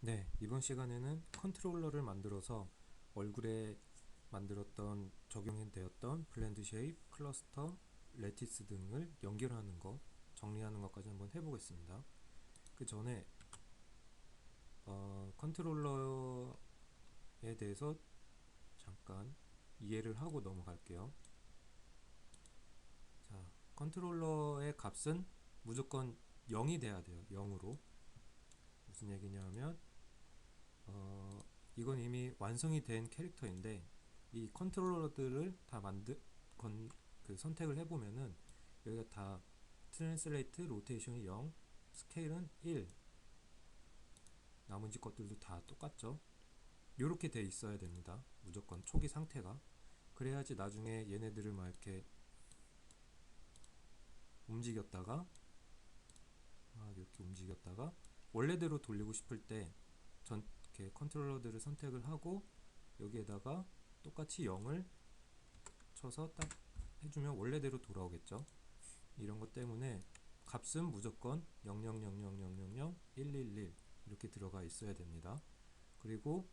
네, 이번 시간에는 컨트롤러를 만들어서 얼굴에 만들었던 적용되었던 블렌드 쉐입, 클러스터, 레티스 등을 연결하는 것, 정리하는 것까지 한번 해보겠습니다. 그 전에 컨트롤러에 대해서 잠깐 이해를 하고 넘어갈게요. 자, 컨트롤러의 값은 무조건 0이 돼야 돼요. 0으로. 무슨 얘기냐면 이건 이미 완성이 된 캐릭터인데 이 컨트롤러들을 다 선택을 해보면은 여기가 다 트랜슬레이트 로테이션이 0, 스케일은 1, 나머지 것들도 다 똑같죠. 이렇게 돼 있어야 됩니다. 무조건 초기 상태가. 그래야지 나중에 얘네들을 막 이렇게 움직였다가 이렇게 움직였다가 원래대로 돌리고 싶을 때 이렇게 컨트롤러들을 선택을 하고 여기에다가 똑같이 0을 쳐서 딱 해주면 원래대로 돌아오겠죠. 이런 것 때문에 값은 무조건 000000111 이렇게 들어가 있어야 됩니다. 그리고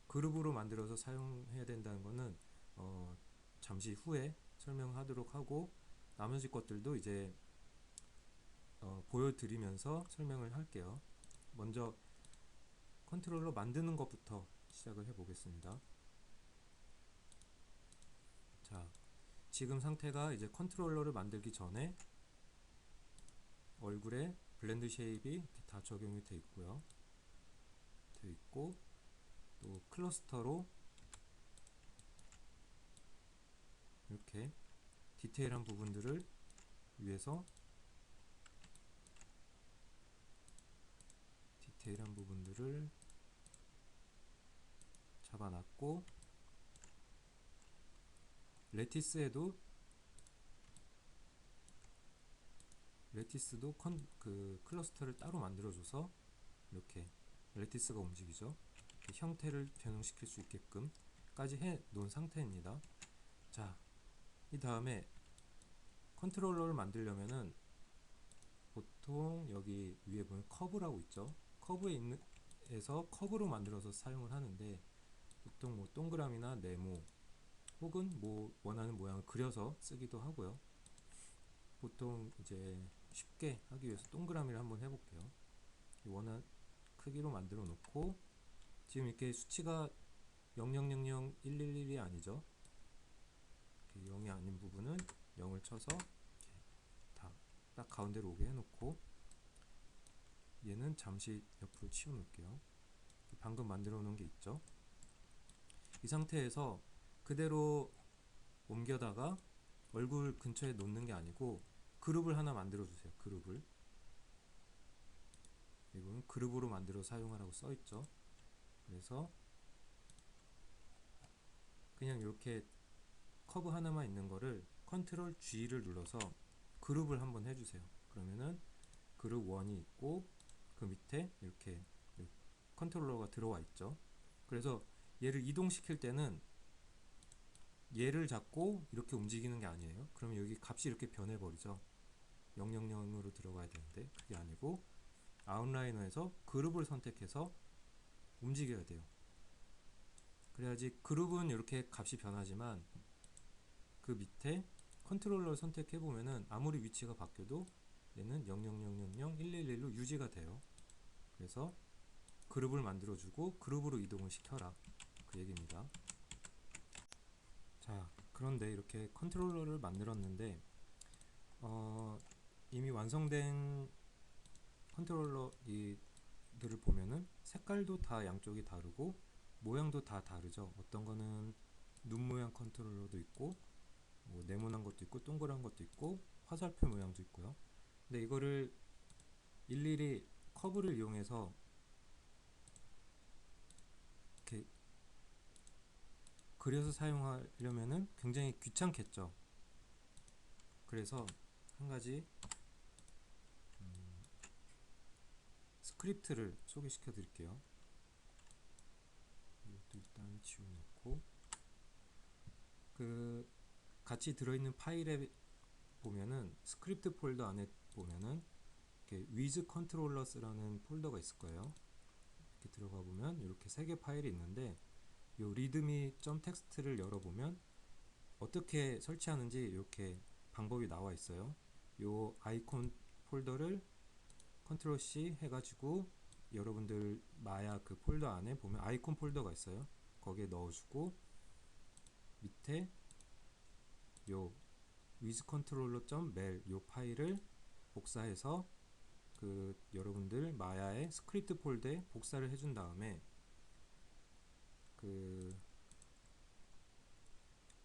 그룹으로 만들어서 사용해야 된다는 것은 잠시 후에 설명하도록 하고 나머지 것들도 이제 보여드리면서 설명을 할게요. 먼저 컨트롤러 만드는 것부터 시작을 해보겠습니다. 자, 지금 상태가 이제 컨트롤러를 만들기 전에 얼굴에 블렌드 쉐입이 다 적용이 되어 있고요. 되어 있고 또 클러스터로 이렇게 디테일한 부분들을 위해서 잡아놨고 레티스에도 그 클러스터를 따로 만들어줘서 이렇게 레티스가 움직이죠. 형태를 변형시킬 수 있게끔 까지 해 놓은 상태입니다. 자, 이 다음에 컨트롤러를 만들려면은 보통 여기 위에 보면 커브라고 있죠. 에서 커브로 만들어서 사용을 하는데 보통 뭐 동그라미나 네모 혹은 뭐 원하는 모양을 그려서 쓰기도 하고요. 보통 이제 쉽게 하기 위해서 동그라미를 한번 해볼게요. 원하는 크기로 만들어 놓고 지금 이렇게 수치가 0000111이 아니죠. 0이 아닌 부분은 0을 쳐서 이렇게 딱 가운데로 오게 해놓고 얘는 잠시 옆으로 치워 놓을게요. 방금 만들어 놓은 게 있죠. 이 상태에서 그대로 옮겨다가 얼굴 근처에 놓는 게 아니고 그룹을 하나 만들어 주세요. 이건 그룹으로 만들어 사용하라고 써 있죠. 그래서 그냥 이렇게 커브 하나만 있는 거를 컨트롤 G를 눌러서 그룹을 한번 해주세요. 그러면은 그룹 1이 있고 그 밑에 이렇게 컨트롤러가 들어와 있죠. 그래서 얘를 이동시킬 때는 얘를 잡고 이렇게 움직이는 게 아니에요. 그러면 여기 값이 이렇게 변해버리죠. 000으로 들어가야 되는데 그게 아니고 아웃라이너에서 그룹을 선택해서 움직여야 돼요. 그래야지 그룹은 이렇게 값이 변하지만 그 밑에 컨트롤러를 선택해보면은 아무리 위치가 바뀌어도 얘는 0000111로 유지가 돼요. 그래서 그룹을 만들어주고 그룹으로 이동을 시켜라 그 얘기입니다. 자, 그런데 이렇게 컨트롤러를 만들었는데 이미 완성된 컨트롤러들을 보면은 색깔도 다 양쪽이 다르고 모양도 다 다르죠. 어떤 거는 눈 모양 컨트롤러도 있고 뭐 네모난 것도 있고 동그란 것도 있고 화살표 모양도 있고요. 근데 이거를 일일이 커브를 이용해서 이렇게 그려서 사용하려면은 굉장히 귀찮겠죠. 그래서 한 가지 스크립트를 소개시켜 드릴게요. 이것도 일단 지워놓고 그 같이 들어있는 파일에 보면은 스크립트 폴더 안에 보면은 이렇게 with controllers라는 폴더가 있을 거예요. 이렇게 들어가 보면 이렇게 3개 파일이 있는데 요 readme.txt를 열어보면 어떻게 설치하는지 이렇게 방법이 나와 있어요. 요 아이콘 폴더를 컨트롤 C 해가지고 여러분들 마야 그 폴더 안에 보면 아이콘 폴더가 있어요. 거기에 넣어주고 밑에 요 wizcontroller.mel 요 파일을 복사해서 그 여러분들 마야의 스크립트 폴더에 복사를 해준 다음에 그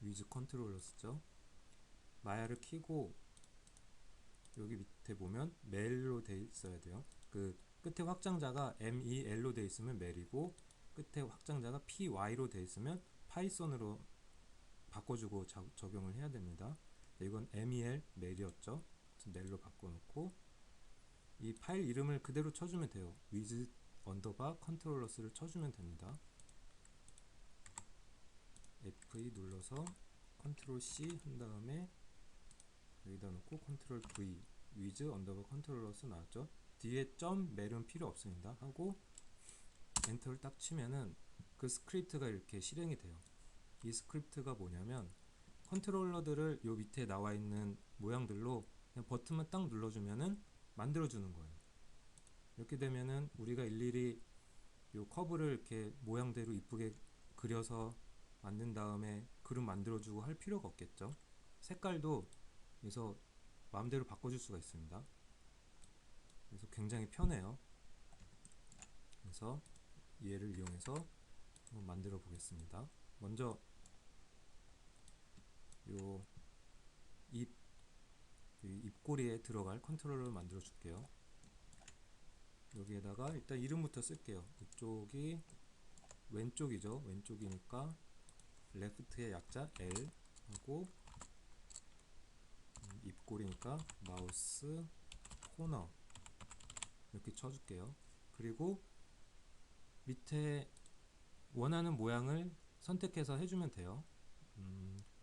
wizcontroller죠. 마야를 키고 여기 밑에 보면 멜로 돼 있어야 돼요. 그 끝에 확장자가 mel로 돼 있으면 멜이고 끝에 확장자가 py로 돼 있으면 파이썬으로 바꿔주고 적용을 해야 됩니다. 이건 mel 멜이었죠. 멜로 바꿔놓고 이 파일 이름을 그대로 쳐주면 돼요. with controllers를 쳐주면 됩니다. F2 눌러서 컨트롤 C 한 다음에 여기다 놓고 컨트롤 V with controllers 나왔죠. 뒤에 점 멜은 필요 없습니다. 하고 엔터를 딱 치면은 그 스크립트가 이렇게 실행이 돼요. 이 스크립트가 뭐냐면 컨트롤러들을 요 밑에 나와 있는 모양들로 그냥 버튼만 딱 눌러주면은 만들어주는 거예요. 이렇게 되면은 우리가 일일이 요 커브를 이렇게 모양대로 이쁘게 그려서 만든 다음에 그림 만들어주고 할 필요가 없겠죠. 색깔도 그래서 마음대로 바꿔줄 수가 있습니다. 그래서 굉장히 편해요. 그래서 얘를 이용해서 한번 만들어 보겠습니다. 먼저 요 입꼬리에 들어갈 컨트롤러를 만들어 줄게요. 여기에다가 일단 이름부터 쓸게요. 이쪽이 왼쪽이죠. 왼쪽이니까 left의 약자 L 하고 입꼬리니까 마우스 코너 이렇게 쳐줄게요. 그리고 밑에 원하는 모양을 선택해서 해주면 돼요.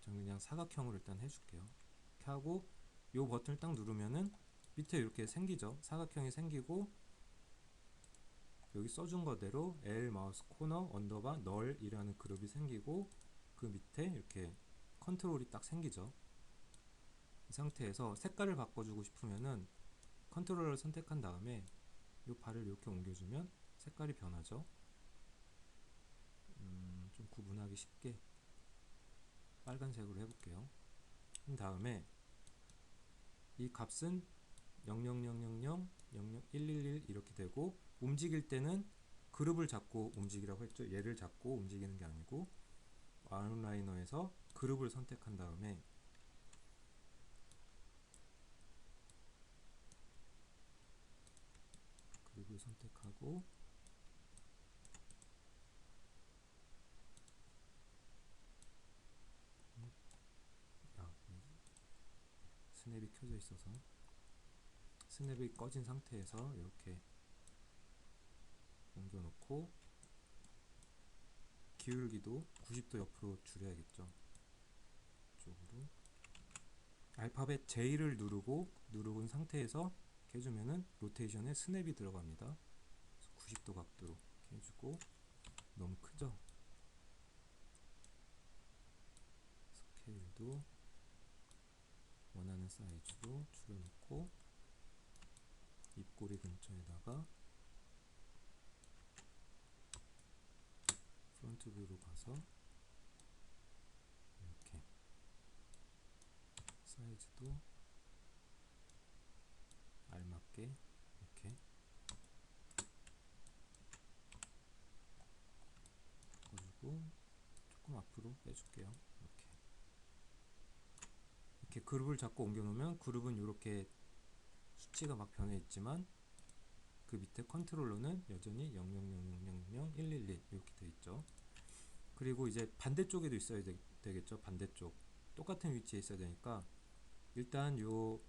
저는 그냥 사각형으로 일단 해줄게요. 이렇게 하고 요 버튼을 딱 누르면은 밑에 이렇게 생기죠. 사각형이 생기고 여기 써준 거대로 L 마우스 코너 언더바 널 이라는 그룹이 생기고 그 밑에 이렇게 컨트롤이 딱 생기죠. 이 상태에서 색깔을 바꿔주고 싶으면은 컨트롤러를 선택한 다음에 이 발을 이렇게 옮겨주면 색깔이 변하죠. 좀 구분하기 쉽게 빨간색으로 해볼게요. 그 다음에 이 값은 00000 00111 이렇게 되고 움직일 때는 그룹을 잡고 움직이라고 했죠. 얘를 잡고 움직이는 게 아니고 아웃라이너에서 그룹을 선택한 다음에 그룹을 선택하고 스냅이 켜져 있어서 스냅이 꺼진 상태에서 이렇게 옮겨놓고 기울기도 90도 옆으로 줄여야겠죠. 이쪽으로 알파벳 J를 누른 상태에서 이렇게 해주면은 로테이션에 스냅이 들어갑니다. 90도 각도로 이렇게 해주고 너무 크죠? 스케일도 원하는 사이즈로 줄여놓고 입꼬리 근처에다가 프론트 뷰로 가서 이렇게 사이즈도 알맞게 이렇게 바꿔주고 조금 앞으로 빼줄게요. 이렇게 그룹을 잡고 옮겨 놓으면 그룹은 이렇게 수치가 막 변해 있지만 그 밑에 컨트롤러는 여전히 000000111 이렇게 돼 있죠. 그리고 이제 반대쪽에도 있어야 되겠죠. 반대쪽 똑같은 위치에 있어야 되니까 일단 요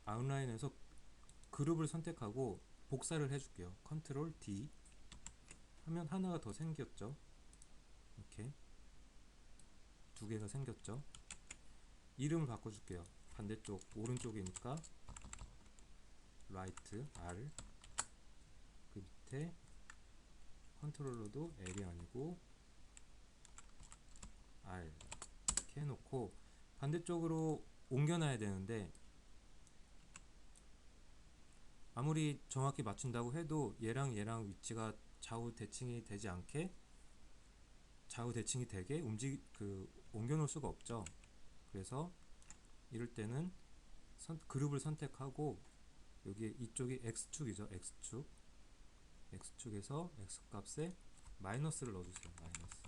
아웃라인에서 그룹을 선택하고 복사를 해줄게요. 컨트롤 D 하면 하나가 더 생겼죠. 이렇게 두 개가 생겼죠. 이름을 바꿔줄게요. 반대쪽 오른쪽이니까 right R 그 밑에 컨트롤러도 L이 아니고 R 이렇게 해놓고 반대쪽으로 옮겨놔야 되는데, 아무리 정확히 맞춘다고 해도 얘랑 얘랑 위치가 좌우 대칭이 되지 않게, 좌우 대칭이 되게 옮겨 놓을 수가 없죠. 그래서 이럴 때는 그룹을 선택하고, 여기 이쪽이 X축이죠. X축에서 X값에 마이너스를 넣어주세요. 마이너스.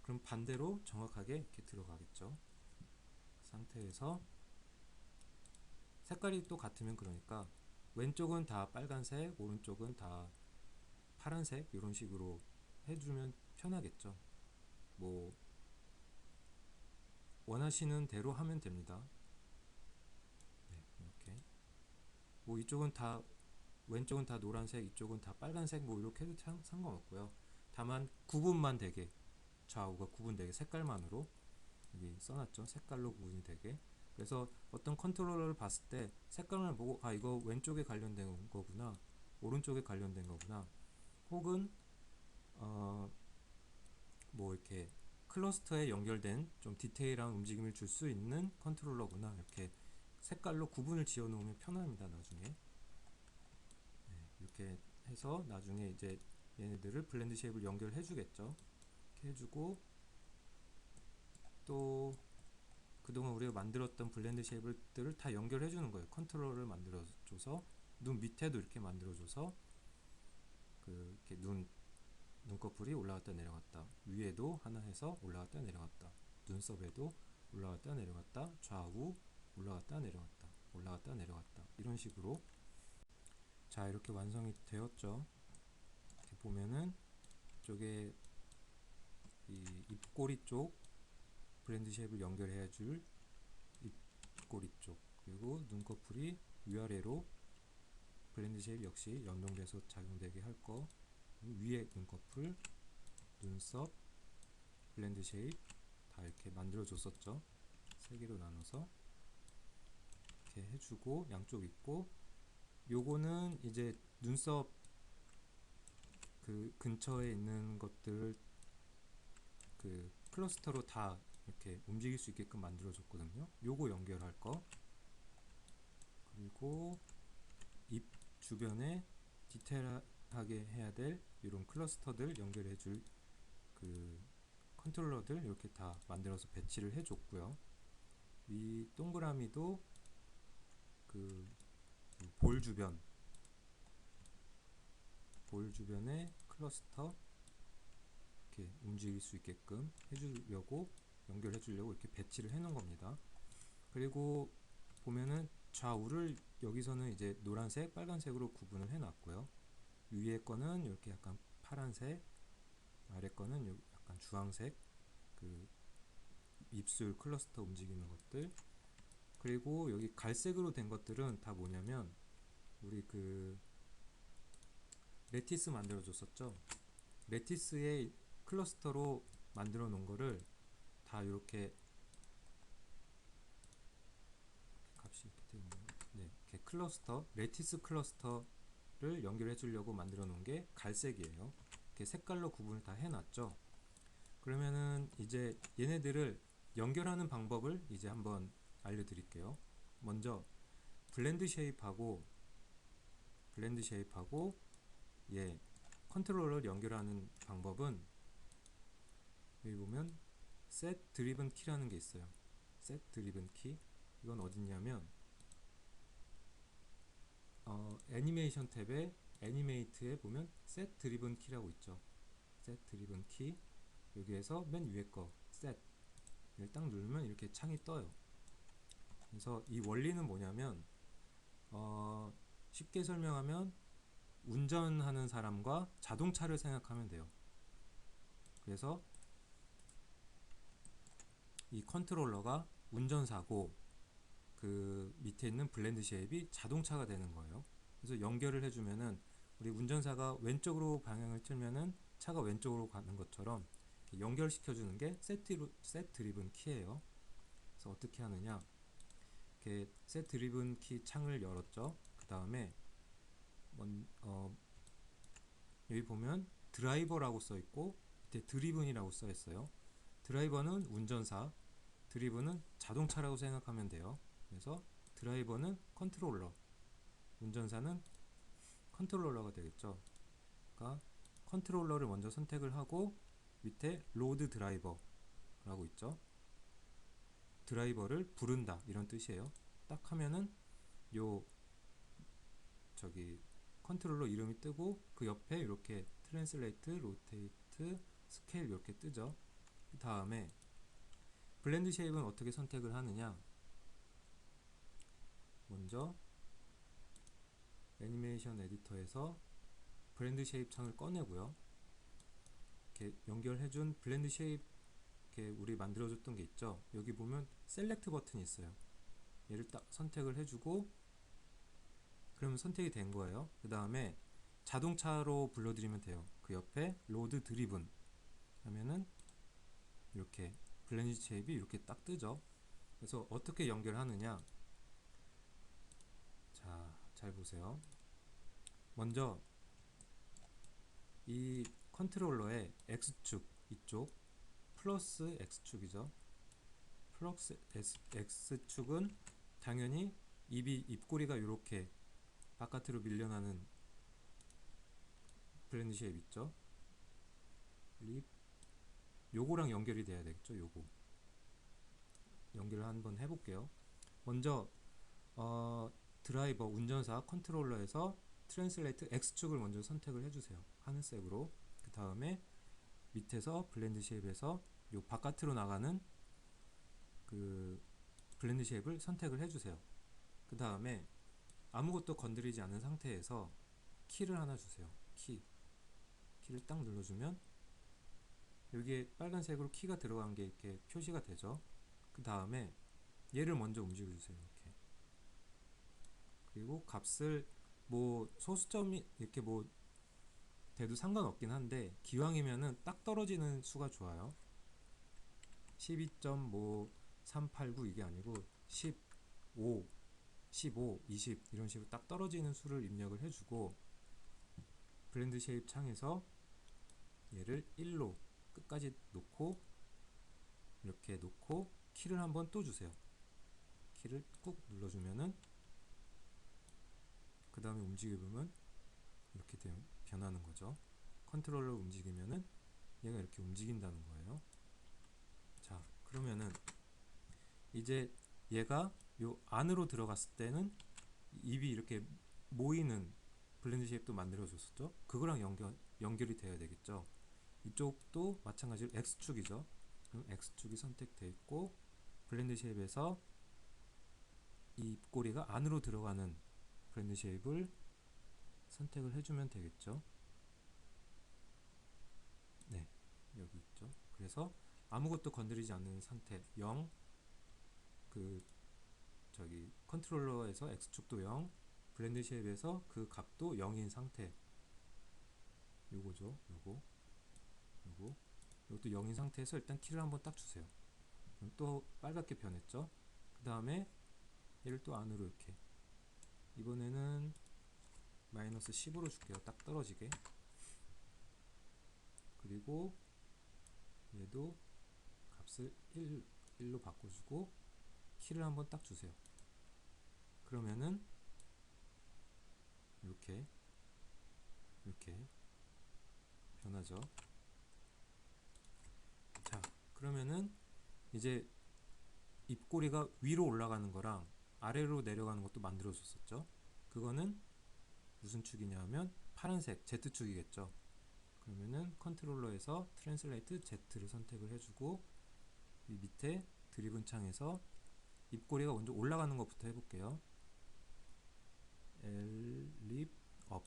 그럼 반대로 정확하게 이렇게 들어가겠죠. 상태에서 색깔이 또 같으면, 그러니까 왼쪽은 다 빨간색, 오른쪽은 다 파란색, 이런 식으로 해주면 편하겠죠. 뭐 원하시는 대로 하면 됩니다. 네, 이렇게 뭐 이쪽은 다, 왼쪽은 다 노란색, 이쪽은 다 빨간색, 뭐 이렇게 해도 상관없고요. 다만 구분만 되게, 좌우가 구분되게 색깔만으로 여기 써놨죠. 색깔로 구분이 되게. 그래서 어떤 컨트롤러를 봤을 때 색깔만 보고, 아 이거 왼쪽에 관련된 거구나, 오른쪽에 관련된 거구나, 혹은 뭐 이렇게 클러스터에 연결된 좀 디테일한 움직임을 줄 수 있는 컨트롤러구나, 이렇게 색깔로 구분을 지어 놓으면 편합니다. 나중에 이렇게 해서 나중에 이제 얘네들을 블렌드 쉐입을 연결해 주겠죠. 이렇게 해주고, 또 그동안 우리가 만들었던 블렌드 쉐입들을 다 연결해 주는 거예요. 컨트롤러를 만들어 줘서 눈 밑에도 이렇게 만들어 줘서 이렇게 눈꺼풀이 올라갔다 내려갔다, 위에도 하나 해서 올라갔다 내려갔다, 눈썹에도 올라갔다 내려갔다, 좌우 올라갔다 내려갔다, 올라갔다 내려갔다, 이런 식으로. 자, 이렇게 완성이 되었죠. 이렇게 보면은 이쪽에 이 입꼬리 쪽 블렌드 쉐입을 연결해 줄 입꼬리 쪽, 그리고 눈꺼풀이 위아래로 블렌드 쉐입 역시 연동돼서 작용되게 할 거, 위에 눈꺼풀, 눈썹, 블렌드 쉐입 다 이렇게 만들어 줬었죠. 세 개로 나눠서 이렇게 해주고, 양쪽 있고, 요거는 이제 눈썹 그 근처에 있는 것들을 그 클러스터로 다 이렇게 움직일 수 있게끔 만들어 줬거든요. 요거 연결할 거, 그리고 입 주변에 디테일하게 해야 될 이런 클러스터들 연결해 줄 그 컨트롤러들 이렇게 다 만들어서 배치를 해 줬고요. 이 동그라미도 그 볼 주변에 클러스터 이렇게 움직일 수 있게끔 해주려고, 연결해 주려고 이렇게 배치를 해 놓은 겁니다. 그리고 보면은 좌우를 여기서는 이제 노란색, 빨간색으로 구분을 해 놨고요. 위에 거는 이렇게 약간 파란색, 아래 거는 약간 주황색, 그 입술 클러스터 움직이는 것들. 그리고 여기 갈색으로 된 것들은 다 뭐냐면, 우리 그 레티스 만들어 줬었죠. 레티스의 클러스터로 만들어 놓은 거를 다 이렇게 값이 이렇게 되네요. 네, 이렇게 클러스터, 레티스 클러스터를 연결해 주려고 만들어 놓은 게 갈색이에요. 이렇게 색깔로 구분을 다 해놨죠. 그러면은 이제 얘네들을 연결하는 방법을 이제 한번 알려드릴게요. 먼저 블렌드 쉐입하고 얘 컨트롤러를 연결하는 방법은, 여기 보면 set driven key라는 게 있어요. set driven key, 이건 어딨냐면 애니메이션 탭에 애니메이트에 보면 set driven key라고 있죠. set driven key, 여기에서 맨 위에 거 set을 딱 누르면 이렇게 창이 떠요. 그래서 이 원리는 뭐냐면, 쉽게 설명하면 운전하는 사람과 자동차를 생각하면 돼요. 그래서 이 컨트롤러가 운전사고, 그 밑에 있는 블렌드 쉐입이 자동차가 되는 거예요. 그래서 연결을 해주면은, 우리 운전사가 왼쪽으로 방향을 틀면은 차가 왼쪽으로 가는 것처럼 연결시켜 주는 게 set driven key예요. 그래서 어떻게 하느냐, 이렇게 set driven key 창을 열었죠. 그 다음에 여기 보면 드라이버라고 써 있고 밑에 드리븐이라고 써 있어요. 드라이버는 운전사, 드리븐은 자동차라고 생각하면 돼요. 그래서 드라이버는 컨트롤러, 운전사는 컨트롤러가 되겠죠. 그러니까 컨트롤러를 먼저 선택을 하고 밑에 로드 드라이버라고 있죠. 드라이버를 부른다 이런 뜻이에요. 딱 하면은 요 저기 컨트롤러 이름이 뜨고 그 옆에 이렇게 트랜슬레이트, 로테이트, 스케일 이렇게 뜨죠. 그 다음에 블렌드 쉐입은 어떻게 선택을 하느냐, 먼저 애니메이션 에디터에서 블렌드 쉐입 창을 꺼내고요. 이렇게 연결해준 블렌드 쉐입 이렇게 우리 만들어줬던 게 있죠. 여기 보면 셀렉트 버튼이 있어요. 얘를 딱 선택을 해주고 그러면 선택이 된 거예요. 그 다음에 자동차로 불러드리면 돼요. 그 옆에 로드 드리븐 하면은 이렇게 블렌드 쉐입이 이렇게 딱 뜨죠. 그래서 어떻게 연결하느냐, 자, 잘 보세요. 먼저 이 컨트롤러의 X축 이쪽 플러스 X축이죠. 플러스 X축은 당연히 입꼬리가 이렇게 바깥으로 밀려나는 블렌드 쉐입 있죠. 립 요거랑 연결이 돼야 되겠죠. 요거 연결을 한번 해볼게요. 먼저 드라이버 운전사 컨트롤러에서 트랜슬레이트 X축을 먼저 선택을 해주세요. 하늘색으로. 그 다음에 밑에서 블렌드 쉐입에서 요 바깥으로 나가는 그 블렌드 쉐입을 선택을 해주세요. 그 다음에 아무것도 건드리지 않은 상태에서 키를 하나 주세요. 키를 딱 눌러주면 여기에 빨간색으로 키가 들어간 게 이렇게 표시가 되죠. 그 다음에 얘를 먼저 움직여주세요. 이렇게. 그리고 값을 뭐 소수점이 이렇게 뭐 돼도 상관없긴 한데 기왕이면은 딱 떨어지는 수가 좋아요. 12.389 이게 아니고 15, 15, 20 이런 식으로 딱 떨어지는 수를 입력을 해주고 블렌드 쉐입 창에서 얘를 1로 끝까지 놓고 이렇게 놓고 키를 한번 또 주세요. 키를 꾹 눌러주면은 그 다음에 움직여보면 이렇게 변하는 거죠. 컨트롤러 움직이면은 얘가 이렇게 움직인다는 거예요. 자, 그러면은 이제 얘가 요 안으로 들어갔을 때는 입이 이렇게 모이는 블렌드 쉐입도 만들어 줬었죠. 그거랑 연결이 돼야 되겠죠. 이쪽도 마찬가지로 X축이죠. 그럼 X축이 선택되어 있고 블렌드 쉐입에서 이 입꼬리가 안으로 들어가는 블렌드 쉐입을 선택을 해주면 되겠죠. 네, 여기 있죠. 그래서 아무것도 건드리지 않는 상태 0, 그 저기 컨트롤러에서 X축도 0, 블렌드 쉐입에서 그 값도 0인 상태, 요거죠. 요것도 0인 상태에서 일단 키를 한번 딱 주세요. 그럼 또 빨갛게 변했죠. 그 다음에 얘를 또 안으로 이렇게, 이번에는 마이너스 10으로 줄게요. 딱 떨어지게. 그리고 얘도 값을 1로 바꿔주고 키를 한번 딱 주세요. 그러면은 이렇게 변하죠. 자, 그러면은 이제 입꼬리가 위로 올라가는 거랑 아래로 내려가는 것도 만들어 줬었죠. 그거는 무슨 축이냐 하면 파란색 Z축이겠죠. 그러면은 컨트롤러에서 트랜슬레이트 Z를 선택을 해주고 이 밑에 드리븐 창에서 입꼬리가 먼저 올라가는 것부터 해볼게요. L, 립, 업.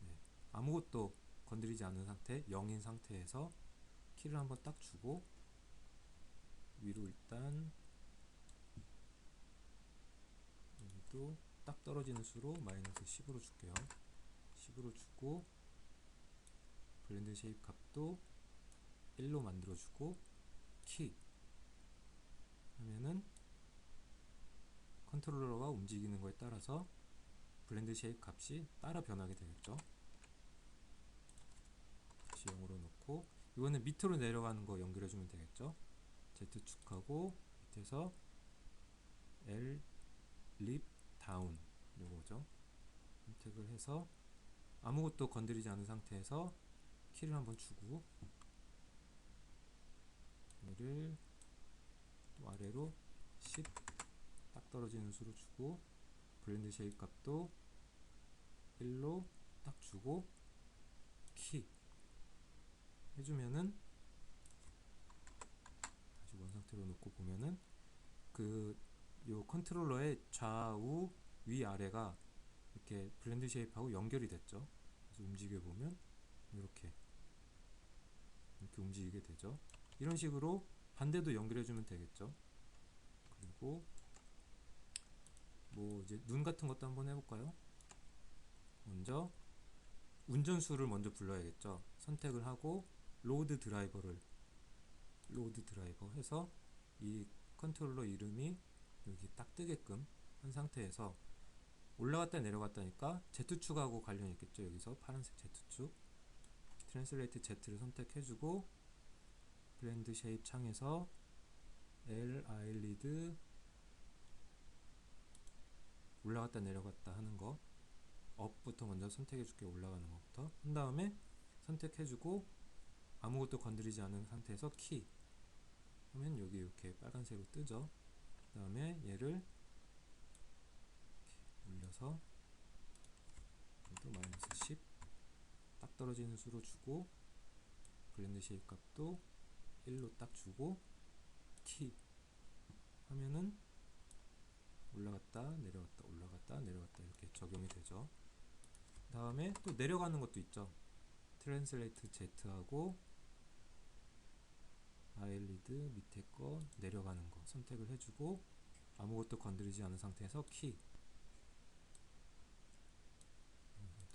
네. 아무것도 건드리지 않은 상태, 0인 상태에서 키를 한번 딱 주고 위로 일단 여기도 딱 떨어지는 수로 마이너스 10으로 줄게요. 10으로 주고 블렌드 쉐입 값도 1로 만들어주고 키 하면은 컨트롤러가 움직이는 거에 따라서 블렌드 쉐입 값이 따라 변하게 되겠죠. 다시 0으로 놓고, 이거는 밑으로 내려가는 거 연결해주면 되겠죠. Z축하고 밑에서 L 립 다운 요거죠. 선택을 해서 아무것도 건드리지 않은 상태에서 키를 한번 주고, 얘를 또 아래로 10 딱 떨어지는 수로 주고, 블렌드 쉐입 값도 1로 딱 주고, 키 해주면은, 다시 원 상태로 놓고 보면은 요 컨트롤러의 좌우 위아래가 이렇게 블렌드 쉐입하고 연결이 됐죠. 그래서 움직여 보면 이렇게 움직이게 되죠. 이런 식으로 반대도 연결해주면 되겠죠. 그리고 뭐 이제 눈 같은 것도 한번 해볼까요? 먼저 운전수를 먼저 불러야겠죠. 선택을 하고 로드 드라이버 해서 이 컨트롤러 이름이 여기 딱 뜨게끔 한 상태에서 올라갔다 내려갔다니까 Z축하고 관련이 있겠죠. 여기서 파란색 Z축, 트랜슬레이트 Z를 선택해주고, 블렌드 쉐입 창에서 L 아일리드 올라갔다 내려갔다 하는 거, 업부터 먼저 선택해줄게. 올라가는 것부터 한 다음에 선택해주고, 아무것도 건드리지 않은 상태에서 키 하면 여기 이렇게 빨간색으로 뜨죠. 그 다음에 얘를 이렇게 올려서 얘도 마이너스 10 딱 떨어지는 수로 주고, 블렌드 쉐입 값도 1로 딱 주고, 키 하면은 올라갔다 내려갔다 올라갔다 내려갔다 이렇게 적용이 되죠. 그 다음에 또 내려가는 것도 있죠. 트랜슬레이트 Z하고 아일리드 밑에 거 내려가는 거 선택을 해주고, 아무것도 건드리지 않은 상태에서 키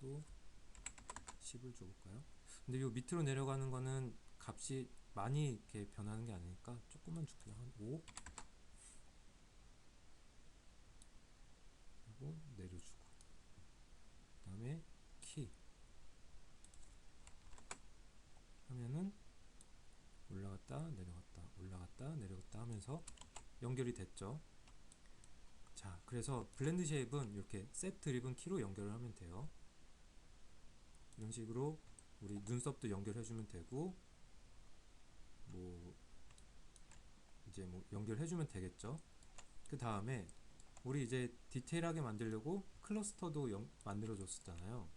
또 10을 줘볼까요? 근데 요 밑으로 내려가는 거는 값이 많이 이렇게 변하는 게 아니니까 조금만 줄게요. 한 5 하고 내려주고, 그 다음에 키 하면은 올라갔다 내려갔다 올라갔다 내려갔다 하면서 연결이 됐죠. 자, 그래서 블렌드 쉐입은 이렇게 셋 드리븐 키로 연결을 하면 돼요. 이런 식으로 우리 눈썹도 연결해주면 되고, 뭐 이제 뭐 연결해주면 되겠죠. 그 다음에 우리 이제 디테일하게 만들려고 클러스터도 만들어 줬었잖아요.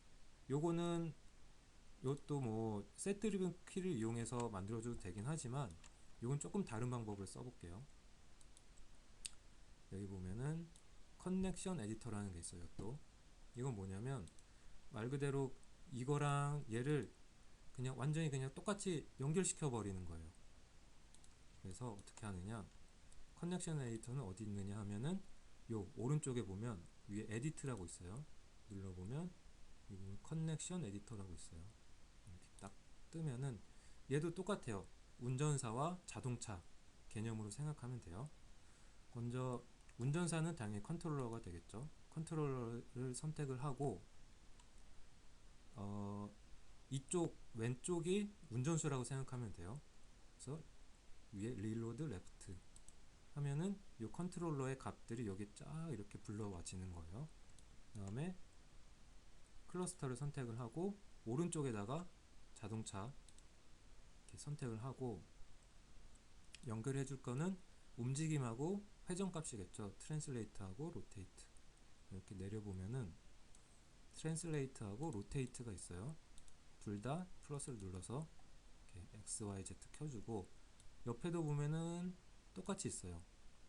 요거는 요것도 뭐 셋 드리븐 키를 이용해서 만들어줘도 되긴 하지만, 요건 조금 다른 방법을 써볼게요. 여기 보면은 커넥션 에디터라는 게 있어요. 또 이건 뭐냐면 말 그대로 이거랑 얘를 그냥 완전히 그냥 똑같이 연결시켜 버리는 거예요. 그래서 어떻게 하느냐, 커넥션 에디터는 어디 있느냐 하면은 요 오른쪽에 보면 위에 에디트라고 있어요. 눌러보면 여기 보면 커넥션 에디터라고 있어요. 이렇게 딱 뜨면은 얘도 똑같아요. 운전사와 자동차 개념으로 생각하면 돼요. 먼저 운전사는 당연히 컨트롤러가 되겠죠. 컨트롤러를 선택을 하고, 이쪽 왼쪽이 운전수라고 생각하면 돼요. 그래서 위에 리로드 레프트 하면은 이 컨트롤러의 값들이 여기 쫙 이렇게 불러와지는 거예요. 그 다음에 클러스터를 선택을 하고 오른쪽에다가 자동차 이렇게 선택을 하고, 연결해 줄 거는 움직임하고 회전 값이겠죠. 트랜슬레이트하고 로테이트. 이렇게 내려보면은 트랜슬레이트하고 로테이트가 있어요. 둘 다 플러스를 눌러서 이렇게 X, Y, Z 켜주고, 옆에도 보면은 똑같이 있어요.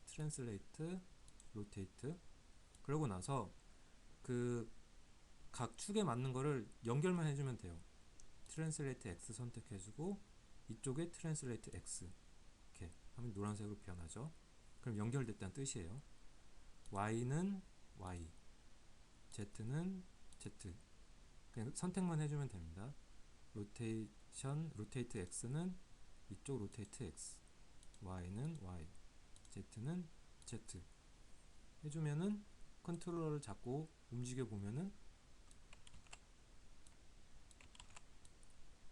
트랜슬레이트, 로테이트. 그러고 나서 그 각 축에 맞는 거를 연결만 해주면 돼요. 트랜슬레이트 X 선택해주고, 이쪽에 트랜슬레이트 X 이렇게 하면 노란색으로 변하죠. 그럼 연결됐다는 뜻이에요. Y는 Y, Z는 Z. 그냥 선택만 해주면 됩니다. 로테이트 X는 이쪽 로테이트 X, Y는 Y, Z는 Z 해주면은 컨트롤러를 잡고 움직여 보면은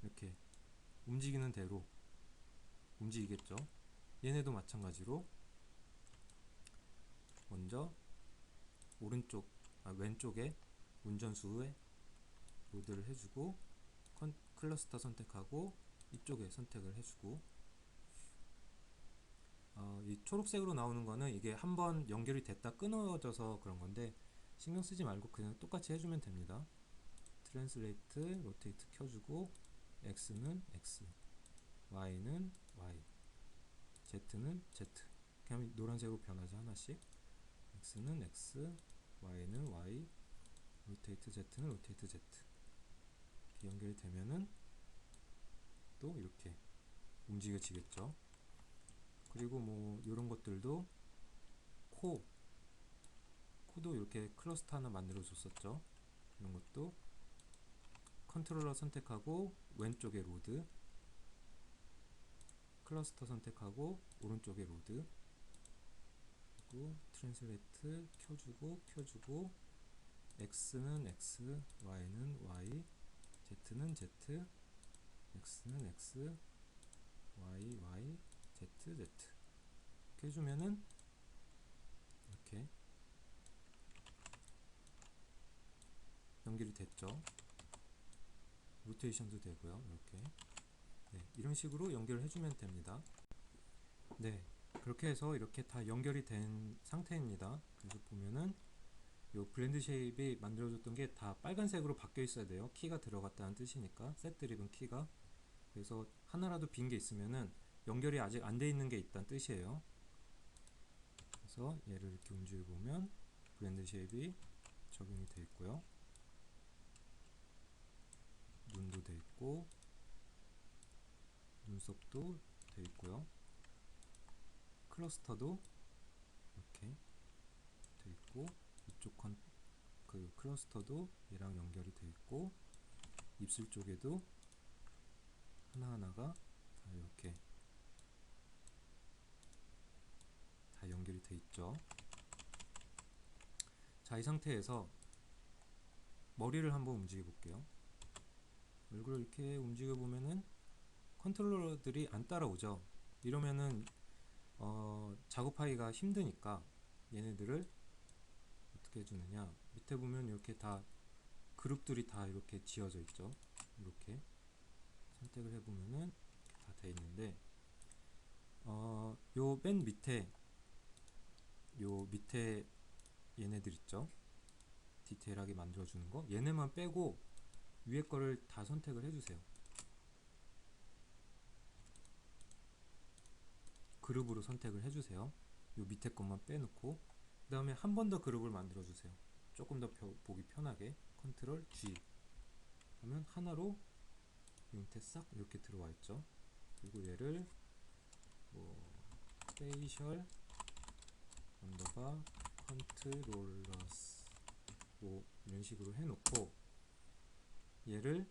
이렇게 움직이는 대로 움직이겠죠. 얘네도 마찬가지로 먼저 왼쪽에 운전수에 로드를 해주고 클러스터 선택하고 이쪽에 선택을 해주고, 이 초록색으로 나오는 거는 이게 한번 연결이 됐다 끊어져서 그런 건데 신경 쓰지 말고 그냥 똑같이 해주면 됩니다. 트랜슬레이트 로테이트 켜주고 X는 X, Y는 Y, Z는 Z. 그냥 노란색으로 변하죠. 하나씩. X는 X, Y는 Y, 로테이트 Z는 로테이트 Z. 이렇게 연결이 되면은 또 이렇게 움직여지겠죠. 그리고 뭐 이런 것들도 코도 이렇게 클러스터 하나 만들어 줬었죠. 이런 것도 컨트롤러 선택하고 왼쪽에 로드, 클러스터 선택하고 오른쪽에 로드, 그리고 트랜슬레이트 켜주고 X는 X, Y는 Y, Z는 Z, X는 X, Y, Z, Z. 이렇게 해주면은 이렇게 연결이 됐죠. 로테이션도 되고요. 이렇게. 네, 이런 식으로 연결을 해주면 됩니다. 네, 그렇게 해서 이렇게 다 연결이 된 상태입니다. 그래서 보면은 요 블렌드 쉐입이 만들어졌던 게 다 빨간색으로 바뀌어 있어야 돼요. 키가 들어갔다는 뜻이니까, 셋 드리븐 키가. 그래서 하나라도 빈 게 있으면은 연결이 아직 안 돼 있는 게 있다는 뜻이에요. 그래서 얘를 이렇게 움직여 보면 블렌드 쉐입이 적용이 되어 있고요. 눈도 되어 있고 눈썹도 되어 있고요. 클러스터도 이렇게 되어 있고 이쪽 그 클러스터도 얘랑 연결이 되어 있고 입술 쪽에도 하나하나가 다 이렇게 다 연결이 되어 있죠. 자, 이 상태에서 머리를 한번 움직여 볼게요. 얼굴을 이렇게 움직여 보면은 컨트롤러들이 안 따라오죠. 이러면은 작업하기가 힘드니까 얘네들을 어떻게 해주느냐, 밑에 보면 이렇게 다 그룹들이 다 이렇게 지어져 있죠. 이렇게 선택을 해보면은 다 돼 있는데 요 맨 밑에 얘네들 있죠. 디테일하게 만들어주는 거, 얘네만 빼고 위에 거를 다 선택을 해주세요. 그룹으로 선택을 해주세요. 요 밑에 것만 빼놓고 그 다음에 한 번 더 그룹을 만들어주세요. 조금 더 보기 편하게 컨트롤 G 하면 하나로 이 밑에 싹 이렇게 들어와 있죠. 그리고 얘를 뭐 스페이셜 언더바 컨트롤러스 뭐 이런 식으로 해놓고 얘를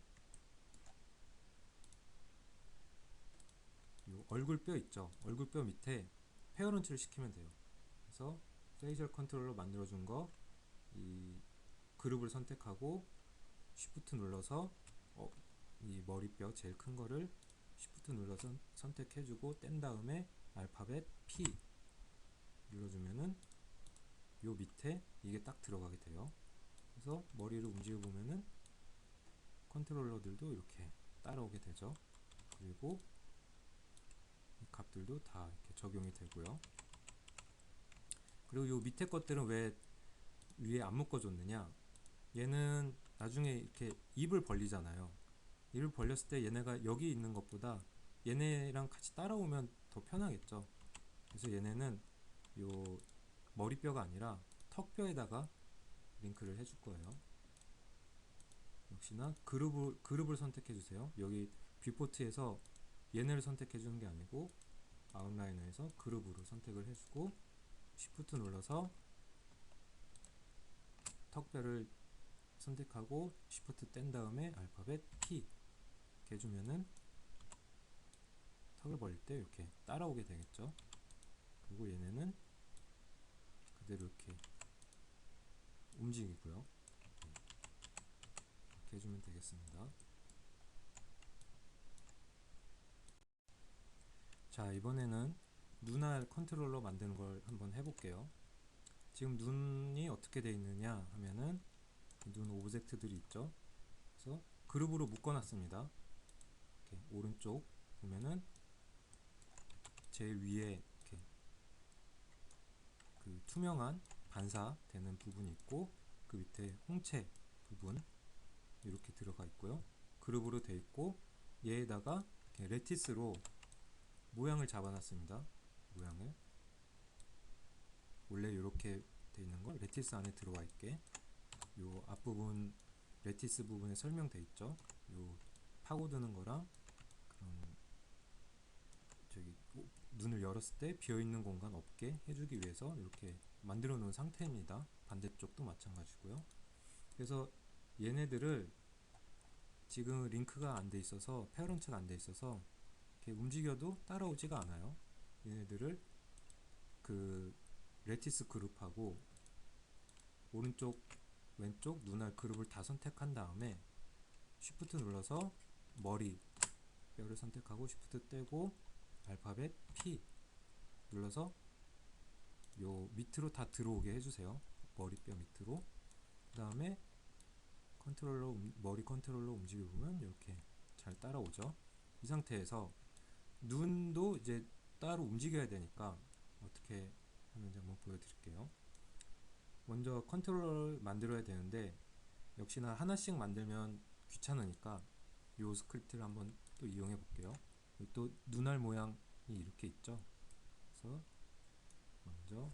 요 얼굴뼈 있죠. 얼굴뼈 밑에 페어런츠를 시키면 돼요. 그래서 페이셜 컨트롤러 만들어준 거 이 그룹을 선택하고 쉬프트 눌러서 이 머리뼈 제일 큰 거를 쉬프트 눌러서 선택해주고 뗀 다음에 알파벳 P 눌러주면은 요 밑에 이게 딱 들어가게 돼요. 그래서 머리를 움직여 보면은 컨트롤러들도 이렇게 따라오게 되죠. 그리고 이 값들도 다 이렇게 적용이 되고요. 그리고 요 밑에 것들은 왜 위에 안 묶어줬느냐, 얘는 나중에 이렇게 입을 벌리잖아요. 입을 벌렸을 때 얘네가 여기 있는 것보다 얘네랑 같이 따라오면 더 편하겠죠. 그래서 얘네는 요 머리뼈가 아니라 턱뼈에다가 링크를 해줄 거예요. 역시나 그룹을 선택해 주세요. 여기 뷰포트에서 얘네를 선택해 주는 게 아니고 아웃라이너에서 그룹으로 선택을 해주고 쉬프트 눌러서 턱뼈를 선택하고 쉬프트 뗀 다음에 알파벳 P 이렇게 해주면은 턱을 벌릴 때 이렇게 따라오게 되겠죠. 그리고 얘네는 그대로 이렇게 움직이고요. 이렇게 해주면 되겠습니다. 자, 이번에는 눈알 컨트롤러 만드는 걸 한번 해볼게요. 지금 눈이 어떻게 되어 있느냐 하면은 눈 오브젝트들이 있죠. 그래서 그룹으로 묶어놨습니다. 이렇게 오른쪽 보면은 제일 위에 이렇게 그 투명한 반사되는 부분이 있고, 그 밑에 홍채 부분 이렇게 들어가 있고요. 그룹으로 되어 있고, 얘에다가 이렇게 레티스로 모양을 잡아놨습니다. 모양을 원래 이렇게 돼 있는 거 레티스 안에 들어와 있게, 요 앞부분 레티스 부분에 설명돼 있죠. 요 파고드는 거랑 그런 저기 눈을 열었을 때 비어있는 공간 없게 해주기 위해서 이렇게 만들어 놓은 상태입니다. 반대쪽도 마찬가지고요. 그래서 얘네들을 지금 링크가 안 돼 있어서, 페어런트가 안 돼 있어서 이렇게 움직여도 따라오지가 않아요. 얘네들을 그 레티스 그룹하고 오른쪽 왼쪽 눈알 그룹을 다 선택한 다음에 쉬프트 눌러서 머리 뼈를 선택하고 쉬프트 떼고 알파벳 P 눌러서 요 밑으로 다 들어오게 해주세요. 머리뼈 밑으로. 그 다음에 컨트롤러 머리 컨트롤러 움직여보면 이렇게 잘 따라오죠. 이 상태에서 눈도 이제 따로 움직여야 되니까 어떻게 하는지 한번 보여드릴게요. 먼저 컨트롤러를 만들어야 되는데, 역시나 하나씩 만들면 귀찮으니까 요 스크립트를 한번 또 이용해 볼게요. 또 눈알 모양이 이렇게 있죠. 그래서 먼저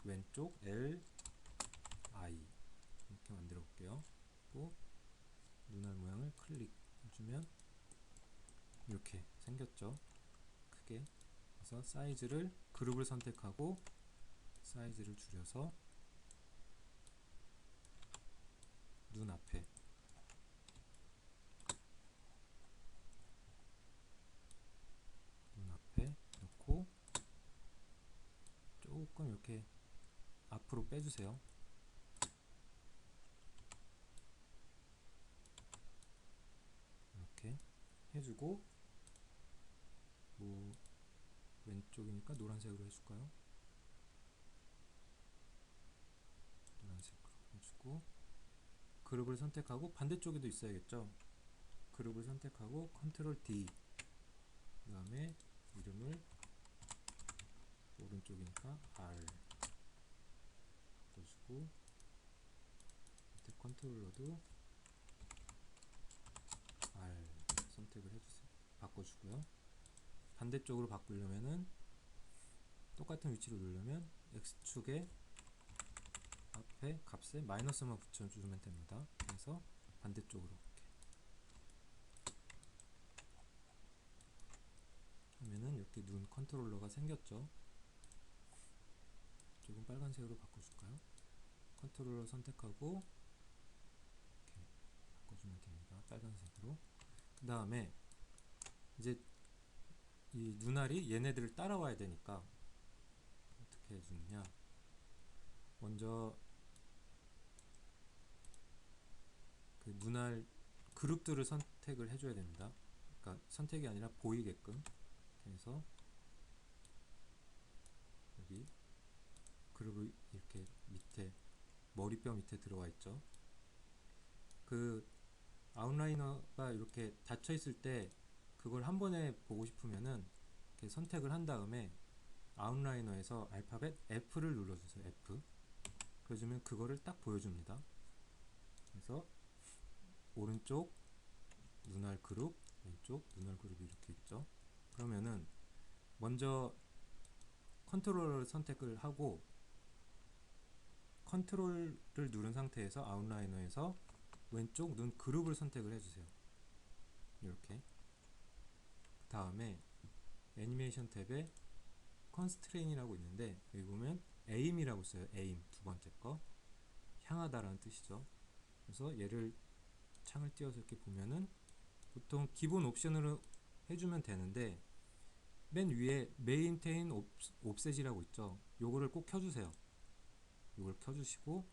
왼쪽 L, I 이렇게 만들어 볼게요. 또 눈알 모양을 클릭해주면 이렇게 생겼죠. 크게. 그래서 사이즈를 그룹을 선택하고 사이즈를 줄여서 눈 앞에 놓고 조금 이렇게 앞으로 빼주세요. 이렇게 해주고, 뭐 왼쪽이니까 노란색으로 해줄까요? 노란색으로 해주고, 그룹을 선택하고 반대쪽에도 있어야겠죠. 그룹을 선택하고 컨트롤 D, 그 다음에 이름을 오른쪽이니까 R 바꿔주고, 밑에 컨트롤러도 R 선택을 해주세요. 바꿔주고요. 반대쪽으로 바꾸려면은 똑같은 위치로 누르면 X축에 앞에 값에 마이너스만 붙여주면 됩니다. 그래서 반대쪽으로 이렇게 하면은 이렇게 눈 컨트롤러가 생겼죠. 조금 빨간색으로 바꿔줄까요? 컨트롤러 선택하고 이렇게 바꿔주면 됩니다. 빨간색으로. 그 다음에 이제 이 눈알이 얘네들을 따라와야 되니까 어떻게 해주느냐, 먼저 그 눈알 그룹들을 선택을 해줘야 됩니다. 그러니까 선택이 아니라 보이게끔. 그래서 여기 그룹을 이렇게 밑에 머리뼈 밑에 들어와 있죠. 그 아웃라이너가 이렇게 닫혀 있을 때 그걸 한 번에 보고 싶으면은 이렇게 선택을 한 다음에 아웃라이너에서 알파벳 F를 눌러주세요. F. 그래주면 그거를 딱 보여줍니다. 그래서 오른쪽 눈알 그룹, 왼쪽 눈알 그룹이 이렇게 있죠. 그러면은 먼저 컨트롤을 선택을 하고 컨트롤을 누른 상태에서 아웃라이너에서 왼쪽 눈 그룹을 선택을 해주세요. 이렇게. 그 다음에 애니메이션 탭에 컨스트레인이라고 있는데, 여기 보면 aim이라고 써요. aim 두 번째 거 향하다라는 뜻이죠. 그래서 얘를 창을 띄워서 이렇게 보면은 보통 기본 옵션으로 해주면 되는데, 맨 위에 메인테인 옵셋이라고 있죠. 요거를 꼭 켜주세요. 요걸 켜주시고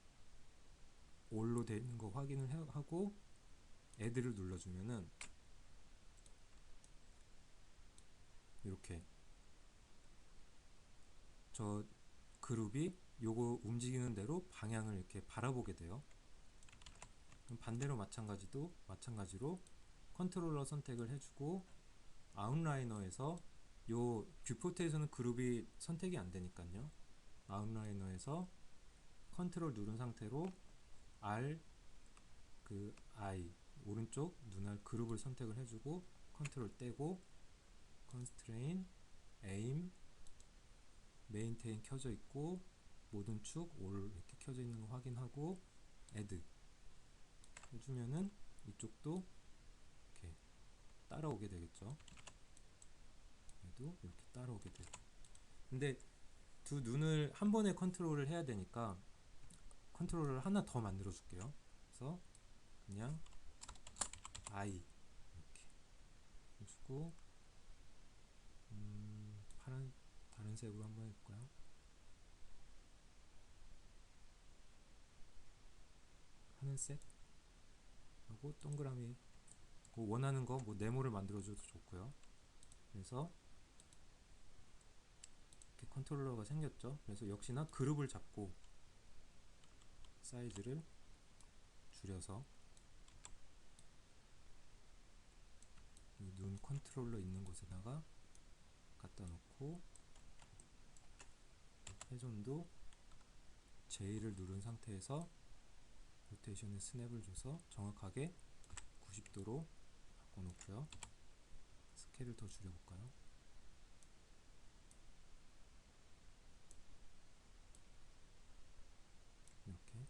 all로 되어 있는 거 확인을 하고 add를 눌러주면은 이렇게 저 그룹이 요거 움직이는 대로 방향을 이렇게 바라보게 돼요. 그럼 반대로 마찬가지로 컨트롤러 선택을 해주고 아웃라이너에서 요 뷰포트에서는 그룹이 선택이 안 되니까요. 아웃라이너에서 컨트롤 누른 상태로 R I 오른쪽 눈알 그룹을 선택을 해주고 컨트롤 떼고 컨스트레인 에임 메인테인 켜져 있고 모든 축 올 이렇게 켜져 있는 거 확인하고 애드 해주면은 이쪽도 이렇게 따라오게 되겠죠. 얘도 이렇게 따라오게 되고. 근데 두 눈을 한 번에 컨트롤을 해야 되니까 컨트롤을 하나 더 만들어 줄게요. 그래서 그냥 I 이렇게 해주고 다른 색으로 한번 해볼까요? 하늘색 하고 동그라미 원하는 거 뭐 네모를 만들어줘도 좋고요. 그래서 이렇게 컨트롤러가 생겼죠. 그래서 역시나 그룹을 잡고 사이즈를 줄여서 이 눈 컨트롤러 있는 곳에다가 갖다 놓고 회전도 J를 누른 상태에서 로테이션에 스냅을 줘서 정확하게 90도로 바꿔놓고요. 스케일을 더 줄여볼까요? 이렇게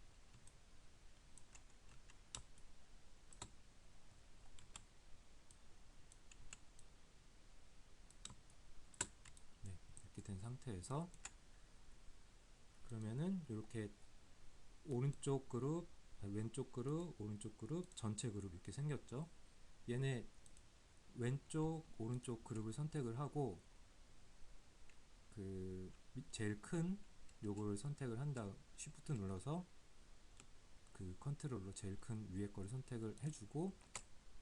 네, 이렇게 된 상태에서 그러면은 이렇게 오른쪽 그룹, 왼쪽 그룹, 오른쪽 그룹, 전체 그룹 이렇게 생겼죠. 얘네 왼쪽, 오른쪽 그룹을 선택을 하고 그 제일 큰 요거를 선택을 한 다음 Shift 눌러서 그 컨트롤로 제일 큰 위에 거를 선택을 해주고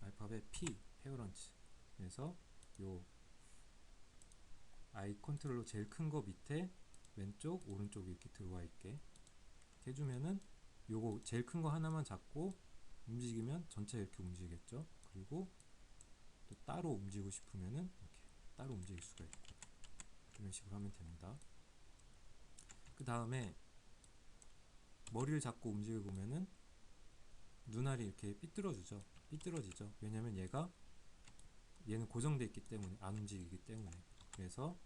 알파벳 P, 페어런치 그래서 요 I 컨트롤로 제일 큰 거 밑에 왼쪽, 오른쪽 이렇게 들어와 있게 해주면은 요거 제일 큰 거 하나만 잡고 움직이면 전체 이렇게 움직이겠죠. 그리고 또 따로 움직이고 싶으면은 이렇게 따로 움직일 수가 있고 이런 식으로 하면 됩니다. 그 다음에 머리를 잡고 움직여 보면은 눈알이 이렇게 삐뚤어지죠. 왜냐면 얘는 고정되어 있기 때문에 안 움직이기 때문에. 그래서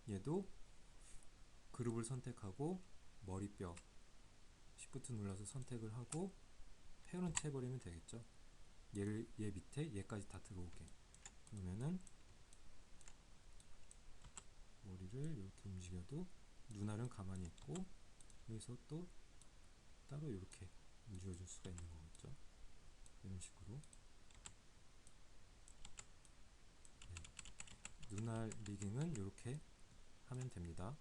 얘도 그룹을 선택하고 머리뼈 Shift 눌러서 선택을 하고 페어런트 해버리면 되겠죠. 얘 밑에 얘까지 다 들어오게. 그러면은 머리를 이렇게 움직여도 눈알은 가만히 있고 여기서 또 따로 이렇게 움직여줄 수가 있는 거겠죠. 이런 식으로 네. 눈알 리깅은 이렇게 하면 됩니다.